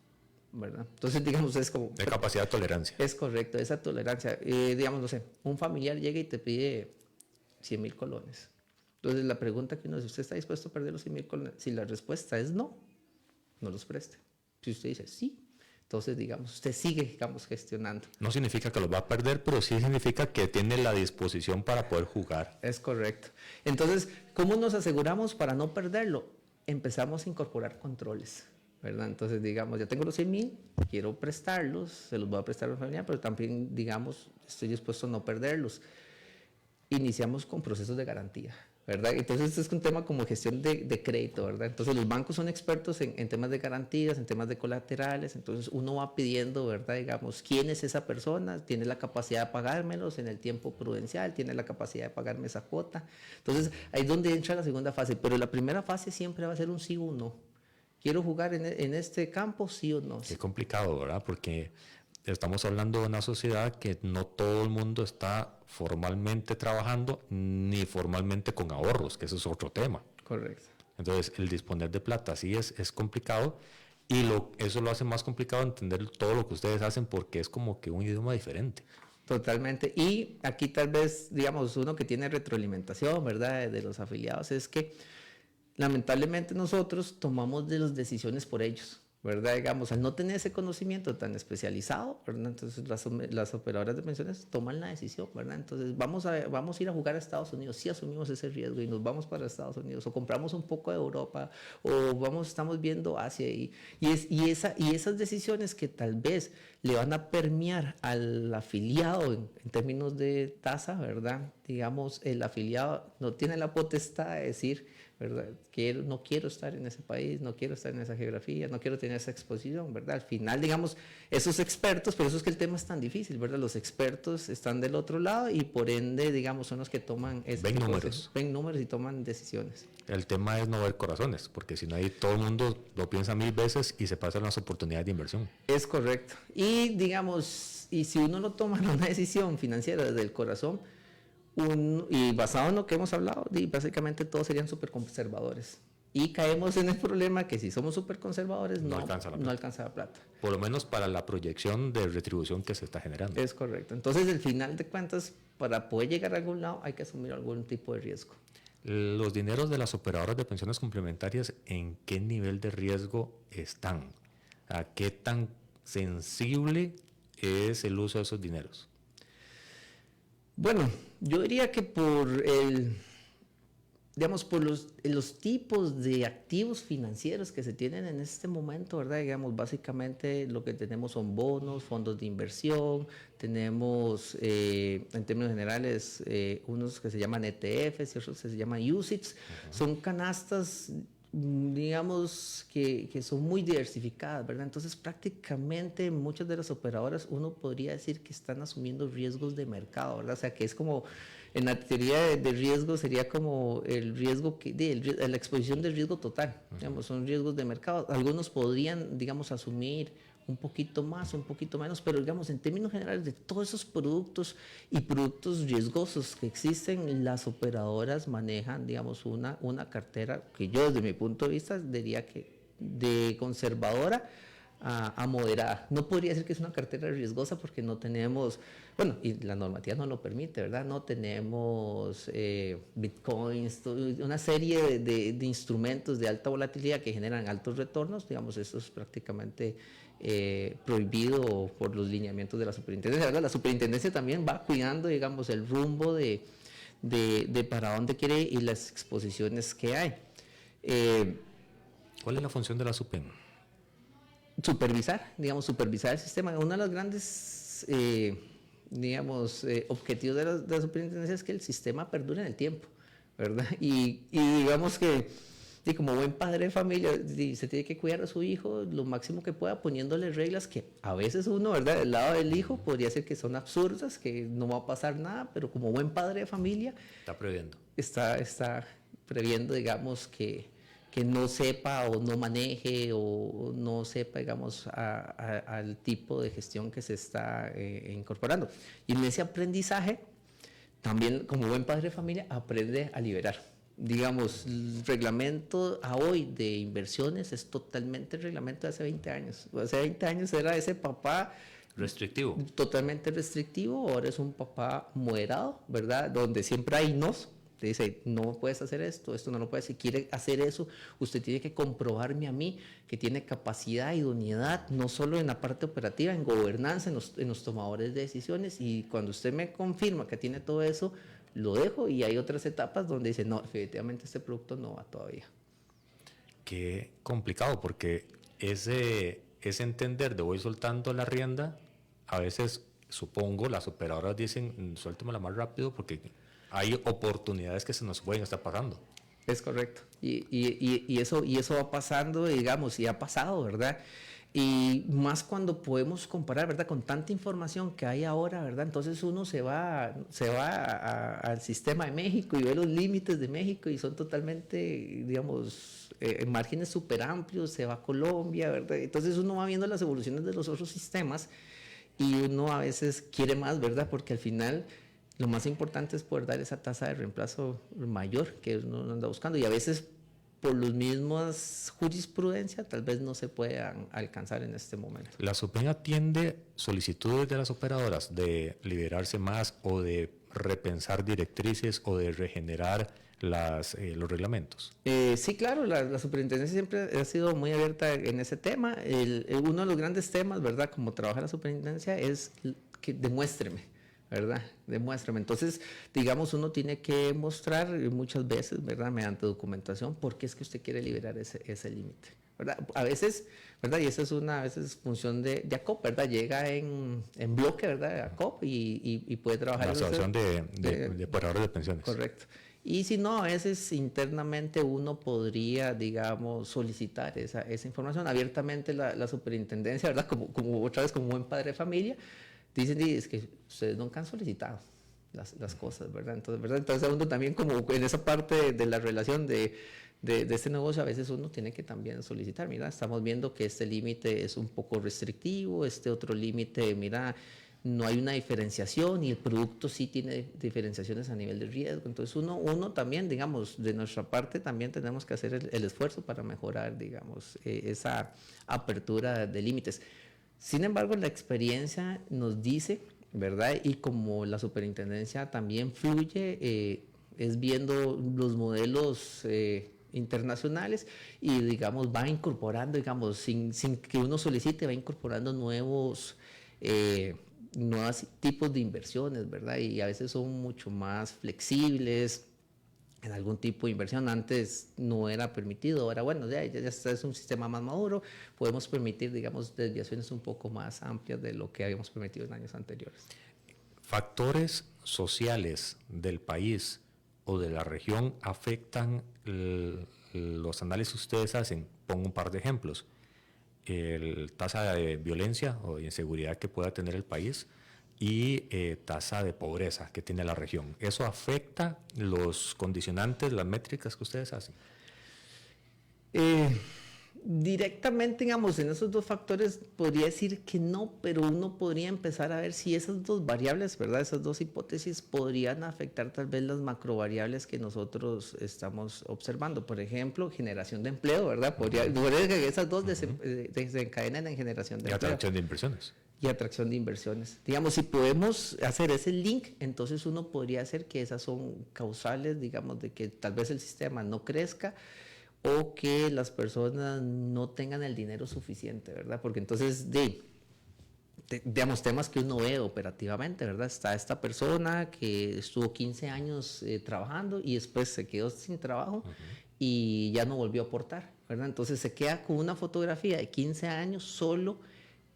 S5: ¿verdad? Entonces, digamos, es como...
S4: De capacidad de tolerancia.
S5: Es correcto, esa tolerancia. Digamos, no sé, un familiar llega y te pide 100,000 colones. Entonces, la pregunta que uno es, ¿usted está dispuesto a perder los 100,000 colones? Si la respuesta es no, no los preste. Si usted dice sí, entonces, digamos, usted sigue, digamos, gestionando.
S4: No significa que los va a perder, pero sí significa que tiene la disposición para poder jugar.
S5: Es correcto. Entonces, ¿cómo nos aseguramos para no perderlo? Empezamos a incorporar controles, ¿verdad? Entonces, digamos, ya tengo los 100,000, quiero prestarlos, se los voy a prestar a mi familia, pero también, digamos, estoy dispuesto a no perderlos. Iniciamos con procesos de garantía, ¿verdad? Entonces, este es un tema como gestión de crédito, ¿verdad? Entonces, los bancos son expertos en temas de garantías, en temas de colaterales. Entonces, uno va pidiendo, ¿verdad?, digamos, quién es esa persona, tiene la capacidad de pagármelos en el tiempo prudencial, tiene la capacidad de pagarme esa cuota. Entonces, ahí es donde entra la segunda fase, pero la primera fase siempre va a ser un sí o un no. ¿Quiero jugar en este campo, sí o no?
S4: Qué complicado, ¿verdad? Porque estamos hablando de una sociedad que no todo el mundo está formalmente trabajando ni formalmente con ahorros, que eso es otro tema.
S5: Correcto.
S4: Entonces, el disponer de plata sí es complicado, y eso lo hace más complicado entender todo lo que ustedes hacen, porque es como que un idioma diferente.
S5: Totalmente. Y aquí tal vez, digamos, uno que tiene retroalimentación, ¿verdad?, de los afiliados, es que lamentablemente nosotros tomamos de las decisiones por ellos, ¿verdad? Digamos, al no tener ese conocimiento tan especializado, ¿verdad?, entonces las operadoras de pensiones toman la decisión, ¿verdad? Entonces vamos a ir a jugar a Estados Unidos, sí asumimos ese riesgo y nos vamos para Estados Unidos, o compramos un poco de Europa, o estamos viendo Asia, y esas decisiones que tal vez le van a permear al afiliado en términos de tasa, ¿verdad? Digamos, el afiliado no tiene la potestad de decir, ¿verdad?, que no quiero estar en ese país, no quiero estar en esa geografía, no quiero tener esa exposición, ¿verdad? Al final, digamos, esos expertos, por eso es que el tema es tan difícil, ¿verdad? Los expertos están del otro lado y por ende, digamos, son los que toman...
S4: Ven números.
S5: Ven números y toman decisiones.
S4: El tema es no ver corazones, porque si no, ahí todo el mundo lo piensa 1000 veces y se pasan las oportunidades de inversión.
S5: Es correcto. Y, digamos, y si uno no toma una decisión financiera desde el corazón, y basado en lo que hemos hablado, básicamente todos serían súper conservadores. Y caemos en el problema que si somos súper conservadores no alcanza la plata.
S4: Por lo menos para la proyección de retribución que se está generando.
S5: Es correcto. Entonces, al final de cuentas, para poder llegar a algún lado hay que asumir algún tipo de riesgo.
S4: Los dineros de las operadoras de pensiones complementarias, ¿en qué nivel de riesgo están? ¿A qué tan sensible es el uso de esos dineros?
S5: Bueno, yo diría que por los tipos de activos financieros que se tienen en este momento, ¿verdad? Digamos, básicamente lo que tenemos son bonos, fondos de inversión, tenemos en términos generales unos que se llaman ETFs y otros que se llaman UCITS. Son canastas, digamos, que son muy diversificadas, ¿verdad? Entonces, prácticamente muchas de las operadoras, uno podría decir que están asumiendo riesgos de mercado, ¿verdad? O sea, que es como, en la teoría de riesgo sería como el riesgo, la exposición del riesgo total, digamos, son riesgos de mercado. Algunos podrían, digamos, asumir un poquito más, un poquito menos, pero digamos, en términos generales de todos esos productos y productos riesgosos que existen, las operadoras manejan, digamos, una cartera que yo desde mi punto de vista diría que de conservadora a moderada. No podría decir que es una cartera riesgosa porque no tenemos, bueno, y la normativa no lo permite, ¿verdad? No tenemos bitcoins, una serie de instrumentos de alta volatilidad que generan altos retornos, digamos, eso es prácticamente prohibido por los lineamientos de la superintendencia, ¿verdad? La superintendencia también va cuidando, digamos, el rumbo de de para dónde quiere ir y las exposiciones que hay.
S4: ¿Cuál es la función de la SUPEN?
S5: Supervisar el sistema. Uno de los grandes, objetivos de la superintendencia es que el sistema perdure en el tiempo, ¿verdad? Y digamos que como buen padre de familia, se tiene que cuidar a su hijo lo máximo que pueda, poniéndole reglas que a veces uno, ¿verdad? Del lado del hijo podría ser que son absurdas, que no va a pasar nada, pero como buen padre de familia...
S4: Está previendo.
S5: Está previendo, digamos, que no sepa o no maneje o no sepa, digamos, al tipo de gestión que se está incorporando. Y en ese aprendizaje, también como buen padre de familia, aprende a liberar. Digamos, el reglamento a hoy de inversiones es totalmente el reglamento de hace 20 años. Hace 20 años era ese papá
S4: restrictivo.
S5: Totalmente restrictivo, ahora es un papá moderado, ¿verdad? Donde siempre hay nos. Te dice, no puedes hacer esto no lo puedes, si quiere hacer eso, usted tiene que comprobarme a mí que tiene capacidad, idoneidad, no solo en la parte operativa, en gobernanza, en los tomadores de decisiones, y cuando usted me confirma que tiene todo eso, lo dejo, y hay otras etapas donde dice, no, efectivamente este producto no va todavía.
S4: Qué complicado, porque ese entender de voy soltando la rienda, a veces, supongo, las operadoras dicen, suéltemela más rápido porque hay oportunidades que se nos pueden estar pasando.
S5: Es correcto. Y eso va pasando, digamos, y ha pasado, ¿verdad? Y más cuando podemos comparar, ¿verdad? Con tanta información que hay ahora, ¿verdad? Entonces uno se va al sistema de México y ve los límites de México y son totalmente, digamos, márgenes súper amplios, se va a Colombia, ¿verdad? Entonces uno va viendo las evoluciones de los otros sistemas y uno a veces quiere más, ¿verdad? Porque al final... Lo más importante es poder dar esa tasa de reemplazo mayor que uno anda buscando, y a veces por las mismas jurisprudencia tal vez no se puedan alcanzar en este momento.
S4: ¿La SUPEN atiende solicitudes de las operadoras de liberarse más o de repensar directrices o de regenerar los reglamentos?
S5: Sí, claro, la superintendencia siempre ha sido muy abierta en ese tema. Uno de los grandes temas, ¿verdad? Como trabaja la superintendencia es que demuéstreme, ¿verdad? Demuéstrame. Entonces, digamos, uno tiene que mostrar muchas veces, ¿verdad? Mediante documentación, por qué es que usted quiere liberar ese límite, ¿verdad? A veces, ¿verdad? Y esa es una a veces función de ACOP, ¿verdad? Llega en bloque, ¿verdad? ACOP y puede trabajar.
S4: La asociación de operadores de pensiones.
S5: Correcto. Y si no, a veces internamente uno podría, digamos, solicitar esa información abiertamente la superintendencia, ¿verdad? Como otra vez, como buen padre de familia, dicen, es que ustedes nunca han solicitado las cosas, ¿verdad? Entonces uno también como en esa parte de la relación de este negocio, a veces uno tiene que también solicitar, mira, estamos viendo que este límite es un poco restrictivo, este otro límite, mira, no hay una diferenciación y el producto sí tiene diferenciaciones a nivel de riesgo. Entonces uno también, digamos, de nuestra parte también tenemos que hacer el esfuerzo para mejorar, digamos, esa apertura de límites. Sin embargo, la experiencia nos dice, ¿verdad? Y como la superintendencia también fluye, es viendo los modelos internacionales y, digamos, va incorporando, digamos, sin que uno solicite, va incorporando nuevos tipos de inversiones, ¿verdad? Y a veces son mucho más flexibles. En algún tipo de inversión antes no era permitido, ahora bueno, ya es un sistema más maduro, podemos permitir, digamos, desviaciones un poco más amplias de lo que habíamos permitido en años anteriores.
S4: ¿Factores sociales del país o de la región afectan los análisis que ustedes hacen? Pongo un par de ejemplos. El tasa de violencia o de inseguridad que pueda tener el país y tasa de pobreza que tiene la región. ¿Eso afecta los condicionantes, las métricas que ustedes hacen?
S5: Directamente, digamos, en esos dos factores podría decir que no, pero uno podría empezar a ver si esas dos variables, ¿verdad? Esas dos hipótesis podrían afectar tal vez las macrovariables que nosotros estamos observando. Por ejemplo, generación de empleo, ¿verdad? Podría que esas dos desencadenen en generación de empleo.
S4: Y atracción de inversiones.
S5: Y atracción de inversiones. Digamos, si podemos hacer ese link, entonces uno podría hacer que esas son causales, digamos, de que tal vez el sistema no crezca o que las personas no tengan el dinero suficiente, ¿verdad? Porque entonces, digamos, temas que uno ve operativamente, ¿verdad? Está esta persona que estuvo 15 años trabajando y después se quedó sin trabajo y ya no volvió a aportar, ¿verdad? Entonces se queda con una fotografía de 15 años solo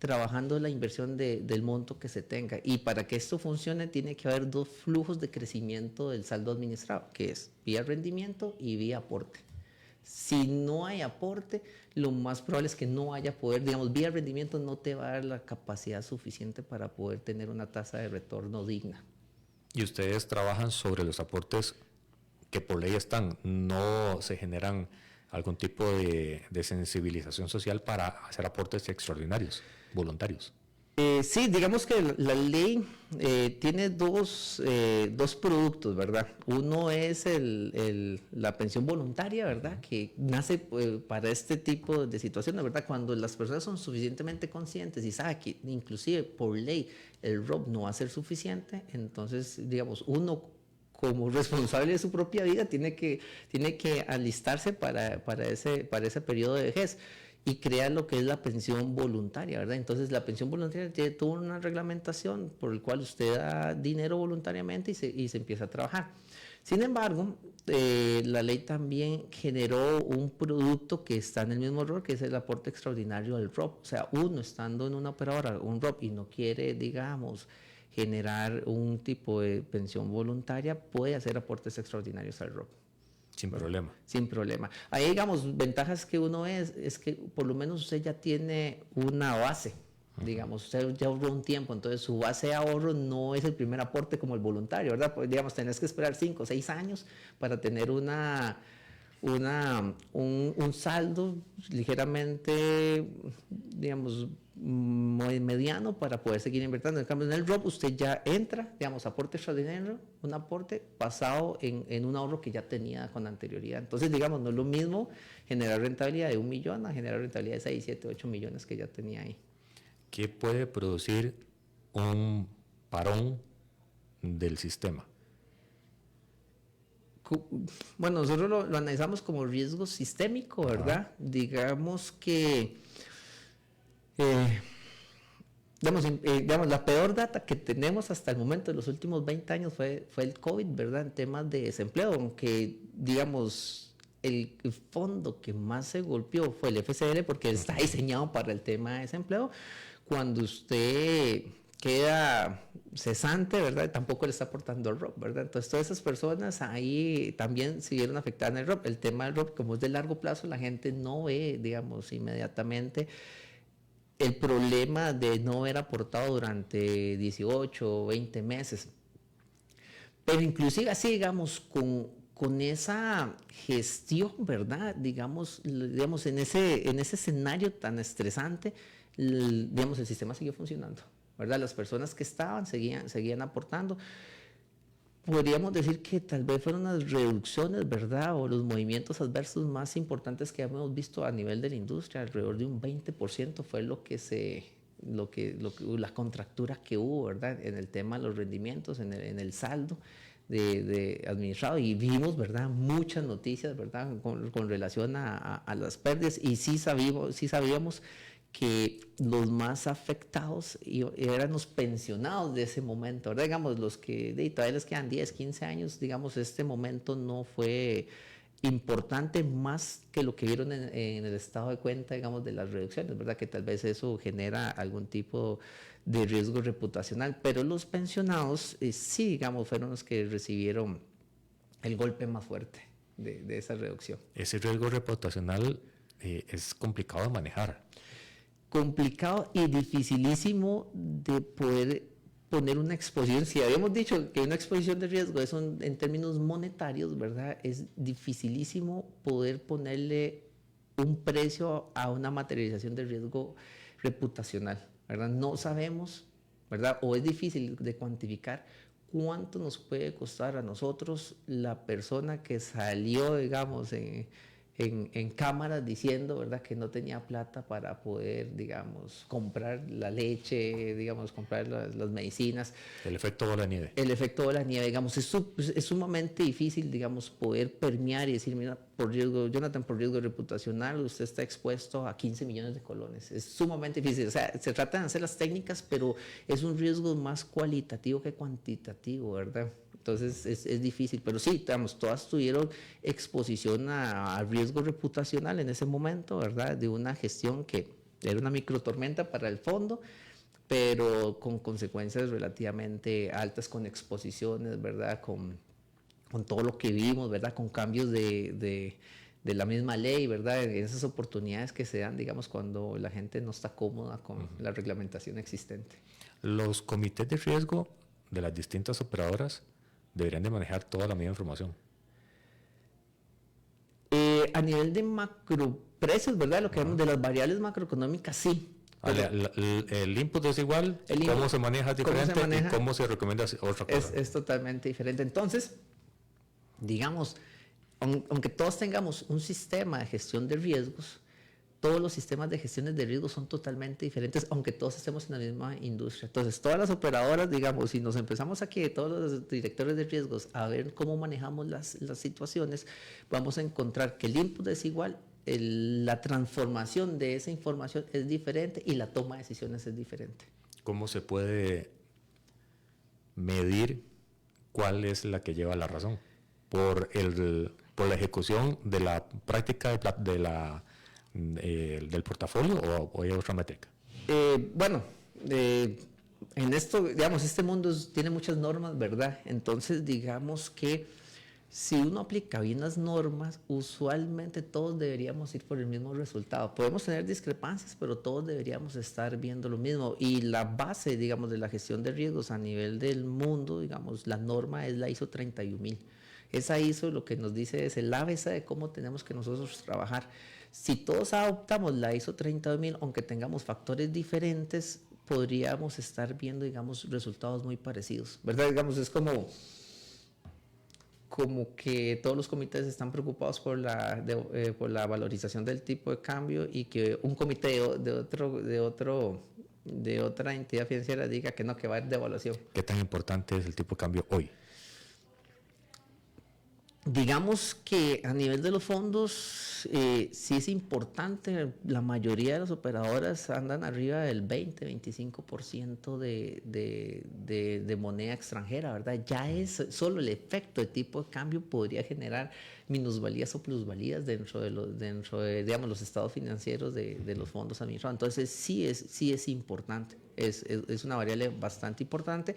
S5: trabajando la inversión del monto que se tenga. Y para que esto funcione tiene que haber dos flujos de crecimiento del saldo administrado, que es vía rendimiento y vía aporte. Si no hay aporte, lo más probable es que no haya poder, digamos, vía rendimiento no te va a dar la capacidad suficiente para poder tener una tasa de retorno digna.
S4: Y ustedes trabajan sobre los aportes que por ley están, no se generan algún tipo de sensibilización social para hacer aportes extraordinarios, voluntarios.
S5: Sí, digamos que la ley tiene dos productos, ¿verdad? Uno es la pensión voluntaria, ¿verdad? Que nace para este tipo de situaciones, ¿verdad? Cuando las personas son suficientemente conscientes y saben que inclusive por ley el ROP no va a ser suficiente, entonces, digamos, uno como responsable de su propia vida tiene que alistarse para ese periodo de vejez y crear lo que es la pensión voluntaria, ¿verdad? Entonces la pensión voluntaria tiene toda una reglamentación por el cual usted da dinero voluntariamente y se empieza a trabajar. Sin embargo, la ley también generó un producto que está en el mismo rol, que es el aporte extraordinario del ROP. O sea, uno estando en una operadora, un ROP, y no quiere, digamos, generar un tipo de pensión voluntaria, puede hacer aportes extraordinarios al ROP.
S4: Sin problema.
S5: Sin problema. Ahí, digamos, ventajas que uno es que por lo menos usted ya tiene una base. Digamos, usted ya ahorró un tiempo, entonces su base de ahorro no es el primer aporte como el voluntario, ¿verdad? Pues, digamos, tenés que esperar 5 o 6 años para tener un saldo ligeramente, digamos, mediano para poder seguir invirtiendo. En cambio, en el ROP usted ya entra, digamos, aporte extraordinario, un aporte basado en un ahorro que ya tenía con anterioridad. Entonces, digamos, no es lo mismo generar rentabilidad de 1 millón a generar rentabilidad de 6, 7, 8 millones que ya tenía ahí.
S4: ¿Qué puede producir un parón del sistema?
S5: Bueno, nosotros lo analizamos como riesgo sistémico, ¿verdad? Digamos que, digamos, la peor data que tenemos hasta el momento de los últimos 20 años fue el COVID, ¿verdad? En temas de desempleo, aunque, digamos, el fondo que más se golpeó fue el FCL porque está diseñado para el tema de desempleo. Cuando usted queda cesante, ¿verdad? Tampoco le está aportando el ROP, ¿verdad? Entonces, todas esas personas ahí también se vieron afectadas en el ROP. El tema del ROP, como es de largo plazo, la gente no ve, digamos, inmediatamente el problema de no haber aportado durante 18 o 20 meses. Pero inclusive así, digamos, con esa gestión, ¿verdad? Digamos en ese escenario tan estresante, digamos, el sistema siguió funcionando, ¿verdad? Las personas que estaban seguían aportando. Podríamos decir que tal vez fueron las reducciones, ¿verdad? O los movimientos adversos más importantes que hemos visto a nivel de la industria. Alrededor de un 20% fue la contractura que hubo, ¿verdad? En el tema de los rendimientos, en el saldo de administrado. Y vimos, ¿verdad? Muchas noticias, ¿verdad? Con relación a las pérdidas. Y sí sabíamos que los más afectados eran los pensionados de ese momento, ¿verdad? Digamos, los que todavía les quedan 10, 15 años, digamos, este momento no fue importante más que lo que vieron en el estado de cuenta, digamos, de las reducciones, ¿verdad? Que tal vez eso genera algún tipo de riesgo reputacional, pero los pensionados sí, digamos, fueron los que recibieron el golpe más fuerte de esa reducción.
S4: Ese riesgo reputacional es complicado de manejar.
S5: Complicado y dificilísimo de poder poner una exposición. Si habíamos dicho que una exposición de riesgo es en términos monetarios, ¿verdad? Es dificilísimo poder ponerle un precio a una materialización de riesgo reputacional, ¿verdad? No sabemos, ¿verdad? O es difícil de cuantificar cuánto nos puede costar a nosotros la persona que salió, digamos, en en cámaras diciendo, ¿verdad?, que no tenía plata para poder, digamos, comprar la leche, digamos, comprar las medicinas.
S4: El efecto bola de nieve.
S5: El efecto bola de nieve, digamos, es sumamente difícil, digamos, poder permear y decir, mira, por riesgo, Jonathan, por riesgo reputacional, usted está expuesto a 15 millones de colones. Es sumamente difícil. O sea, se tratan de hacer las técnicas, pero es un riesgo más cualitativo que cuantitativo, ¿verdad? Entonces es difícil, pero sí, digamos, todas tuvieron exposición a riesgo reputacional en ese momento, ¿verdad? De una gestión que era una microtormenta para el fondo, pero con consecuencias relativamente altas, con exposiciones, ¿verdad? Con todo lo que vimos, ¿verdad? Con cambios de la misma ley, ¿verdad? Esas oportunidades que se dan, digamos, cuando la gente no está cómoda con la reglamentación existente.
S4: Los comités de riesgo de las distintas operadoras deberían de manejar toda la misma información.
S5: A nivel de macroprecios, ¿verdad? Lo que hablamos de las variables macroeconómicas, sí.
S4: El input es igual, cómo se maneja es diferente y cómo se recomienda otra cosa.
S5: Es totalmente diferente. Entonces, digamos, aunque todos tengamos un sistema de gestión de riesgos, todos los sistemas de gestión de riesgos son totalmente diferentes, aunque todos estemos en la misma industria. Entonces, todas las operadoras, digamos, si nos empezamos aquí, todos los directores de riesgos, a ver cómo manejamos las situaciones, vamos a encontrar que el input es igual, la transformación de esa información es diferente y la toma de decisiones es diferente.
S4: ¿Cómo se puede medir cuál es la que lleva la razón? Por la ejecución de la práctica del portafolio o hay otra métrica?
S5: En esto, digamos, este mundo tiene muchas normas, ¿verdad? Entonces, digamos que si uno aplica bien las normas, usualmente todos deberíamos ir por el mismo resultado. Podemos tener discrepancias, pero todos deberíamos estar viendo lo mismo. Y la base, digamos, de la gestión de riesgos a nivel del mundo, digamos, la norma es la ISO 31000. Esa ISO lo que nos dice es el ABC de cómo tenemos que nosotros trabajar. Si todos adoptamos la ISO 31000, aunque tengamos factores diferentes, podríamos estar viendo, digamos, resultados muy parecidos, ¿verdad? Digamos, es como que todos los comités están preocupados por la valorización del tipo de cambio y que un comité de otra entidad financiera diga que no, que va a haber devaluación.
S4: ¿Qué tan importante es el tipo de cambio hoy?
S5: Digamos que a nivel de los fondos sí es importante. La mayoría de las operadoras andan arriba del 20-25% de moneda extranjera, ¿verdad? Ya es solo el efecto de tipo de cambio podría generar minusvalías o plusvalías dentro de digamos, los estados financieros de los fondos administrados. Entonces sí es importante, es una variable bastante importante.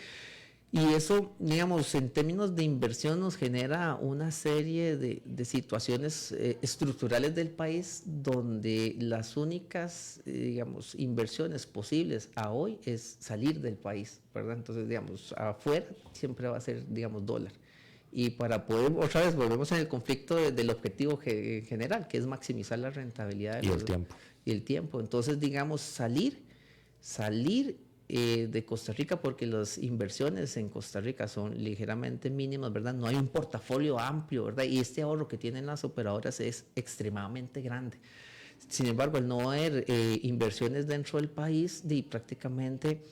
S5: Y eso, digamos, en términos de inversión nos genera una serie de situaciones estructurales del país donde las únicas, digamos, inversiones posibles a hoy es salir del país, ¿verdad? Entonces, digamos, afuera siempre va a ser, digamos, dólar. Y para poder, otra vez, volvemos en el conflicto del objetivo general, que es maximizar la rentabilidad. Y el tiempo. Entonces, digamos, salir de Costa Rica, porque las inversiones en Costa Rica son ligeramente mínimas, ¿verdad? No hay un portafolio amplio, ¿verdad? Y este ahorro que tienen las operadoras es extremadamente grande. Sin embargo, al no haber inversiones dentro del país, prácticamente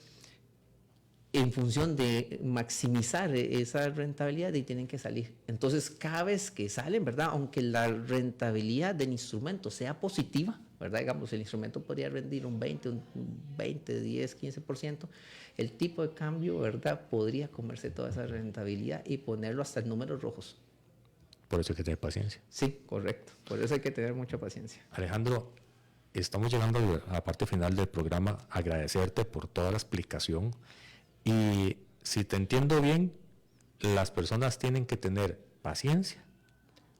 S5: en función de maximizar esa rentabilidad, tienen que salir. Entonces, cada vez que salen, ¿verdad? Aunque la rentabilidad del instrumento sea positiva, ¿verdad? Digamos, el instrumento podría rendir un 10, 15%. El tipo de cambio, ¿verdad? Podría comerse toda esa rentabilidad y ponerlo hasta en números rojos.
S4: Por eso hay que tener paciencia.
S5: Sí, correcto. Por eso hay que tener mucha paciencia.
S4: Alejandro, estamos llegando a la parte final del programa. Agradecerte por toda la explicación. Y si te entiendo bien, las personas tienen que tener paciencia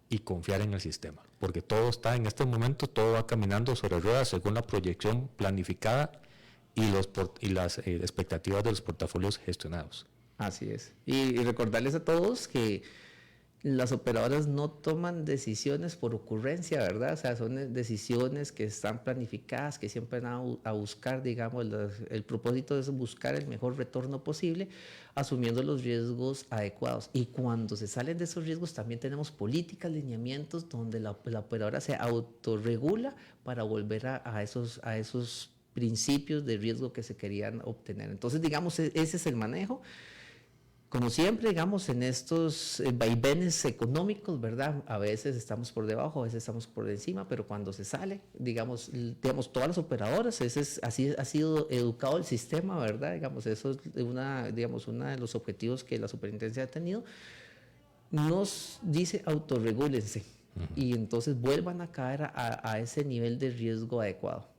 S4: y confiar en el sistema, porque todo está en este momento, todo va caminando sobre ruedas según la proyección planificada y las expectativas de los portafolios gestionados.
S5: Así es. Y recordarles a todos que las operadoras no toman decisiones por ocurrencia, ¿verdad? O sea, son decisiones que están planificadas, que siempre van a buscar, digamos, el propósito es buscar el mejor retorno posible, asumiendo los riesgos adecuados. Y cuando se salen de esos riesgos, también tenemos políticas, lineamientos, donde la operadora se autorregula para volver a esos principios de riesgo que se querían obtener. Entonces, digamos, ese es el manejo. Como siempre, digamos, en estos vaivenes económicos, ¿verdad? A veces estamos por debajo, a veces estamos por encima, pero cuando se sale, digamos todas las operadoras, así ha sido educado el sistema, ¿verdad? Digamos, eso es uno de los objetivos que la superintendencia ha tenido. Nos dice autorregúlense y entonces vuelvan a caer a ese nivel de riesgo adecuado.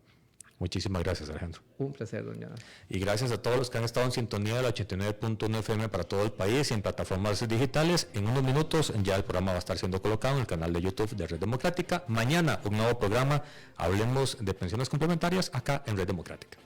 S4: Muchísimas gracias, Alejandro.
S5: Un placer, doña.
S4: Y gracias a todos los que han estado en sintonía de la 89.1 FM para todo el país y en plataformas digitales. En unos minutos ya el programa va a estar siendo colocado en el canal de YouTube de Red Democrática. Mañana un nuevo programa, hablemos de pensiones complementarias acá en Red Democrática.